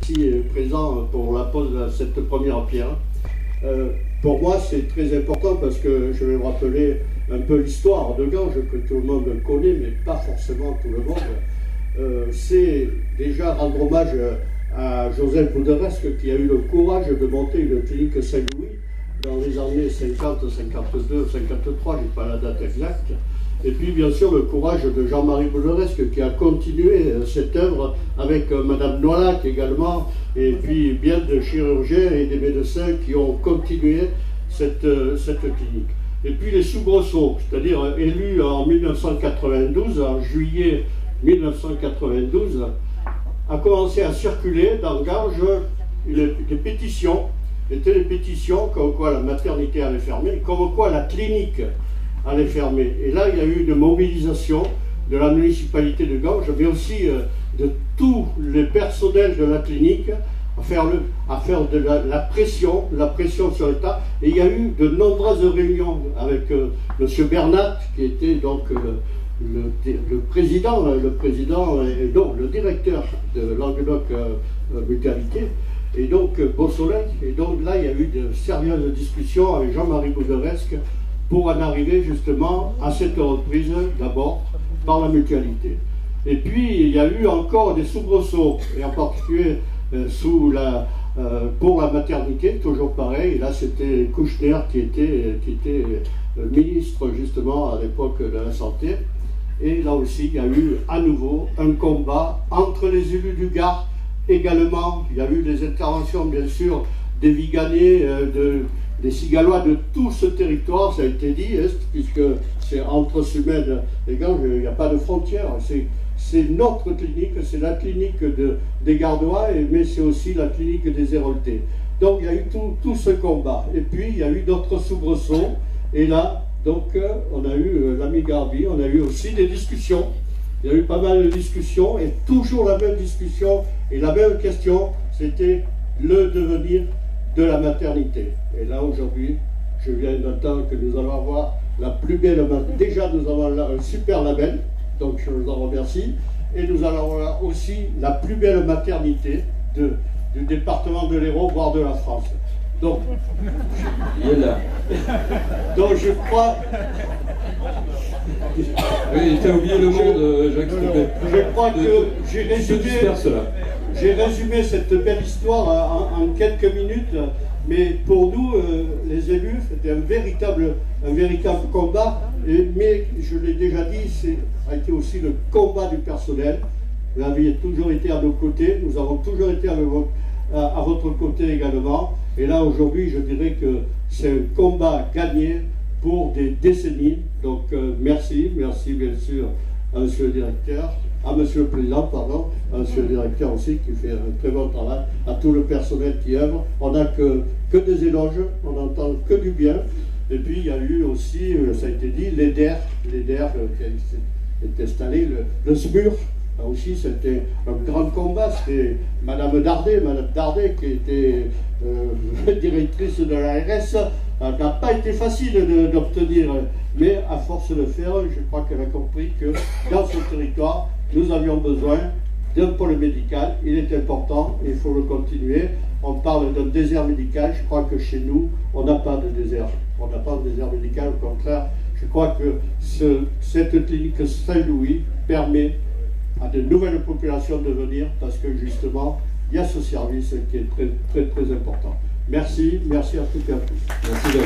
Ici présent pour la pose de cette première pierre. Pour moi, c'est très important parce que je vais me rappeler un peu l'histoire de Ganges, que tout le monde connaît, mais pas forcément tout le monde. C'est déjà rendre hommage à Joseph Bouderesque qui a eu le courage de monter une clinique Saint-Louis dans les années 50, 52, 53, je n'ai pas la date exacte. Et puis bien sûr le courage de Jean-Marie Bouderesque qui a continué cette œuvre avec Madame Noailhac également, et puis bien de chirurgiens et des médecins qui ont continué cette clinique. Et puis les soubresauts, c'est-à-dire élus en 1992, en juillet 1992, a commencé à circuler dans Ganges des pétitions, étaient les pétitions comme quoi la maternité allait fermer, comme quoi la clinique allait fermer. Et là, il y a eu une mobilisation de la municipalité de Ganges, mais aussi de tous les personnels de la clinique à faire de la pression sur l'État. Et il y a eu de nombreuses réunions avec M. Bernat, qui était donc le président et donc le directeur de Languedoc Mutualité, et donc Beausoleil. Et donc là, il y a eu de sérieuses discussions avec Jean-Marie Bouderesque pour en arriver justement à cette reprise d'abord par la mutualité. Et puis il y a eu encore des soubresauts, et en particulier pour la maternité, toujours pareil. Et là c'était Kouchner qui était ministre justement à l'époque de la Santé. Et là aussi il y a eu à nouveau un combat entre les élus du Gard également. Il y a eu des interventions bien sûr des Viganais, des Cigalois de tout ce territoire, ça a été dit, puisque c'est entre Sumède et Ganges, il n'y a pas de frontière. C'est notre clinique, c'est la clinique des Gardois, mais c'est aussi la clinique des Héroltais. Donc il y a eu tout ce combat. Et puis il y a eu d'autres soubresauts. Et là, donc on a eu l'ami Garbi, on a eu aussi des discussions. Il y a eu pas mal de discussions, et toujours la même discussion et la même question, c'était le devenir de la maternité. Et là aujourd'hui, je viens d'entendre que nous allons avoir la plus belle, déjà nous avons un super label, donc je vous en remercie, et nous allons avoir aussi la plus belle maternité du département de l'Hérault, voire de la France. Donc, donc je crois... Oui, tu as oublié le monde, Jacques. Je crois que j'ai résumé cette belle histoire en quelques minutes, mais pour nous, les élus, c'était un véritable combat, mais je l'ai déjà dit, ça a été aussi le combat du personnel. Vous avez toujours été à nos côtés, nous avons toujours été à votre côté également, et là aujourd'hui je dirais que c'est un combat gagné pour des décennies. Donc merci bien sûr à monsieur le directeur, à monsieur le président, pardon, à monsieur le directeur aussi qui fait un très bon travail, à tout le personnel qui œuvre. On n'a que des éloges, on n'entend que du bien. Et puis il y a eu aussi, ça a été dit, l'EDER qui a été installé, le SMUR. Là aussi c'était un grand combat, c'était Madame Dardet qui était directrice de l'ARS. N'a pas été facile d'obtenir, mais à force de faire, je crois qu'elle a compris que dans ce territoire, nous avions besoin d'un pôle médical. Il est important et il faut le continuer. On parle d'un désert médical. Je crois que chez nous, on n'a pas de désert. On n'a pas de désert médical. Au contraire, je crois que cette clinique Saint-Louis permet à de nouvelles populations de venir parce que justement, il y a ce service qui est très important. Merci à toutes et à tous. Merci.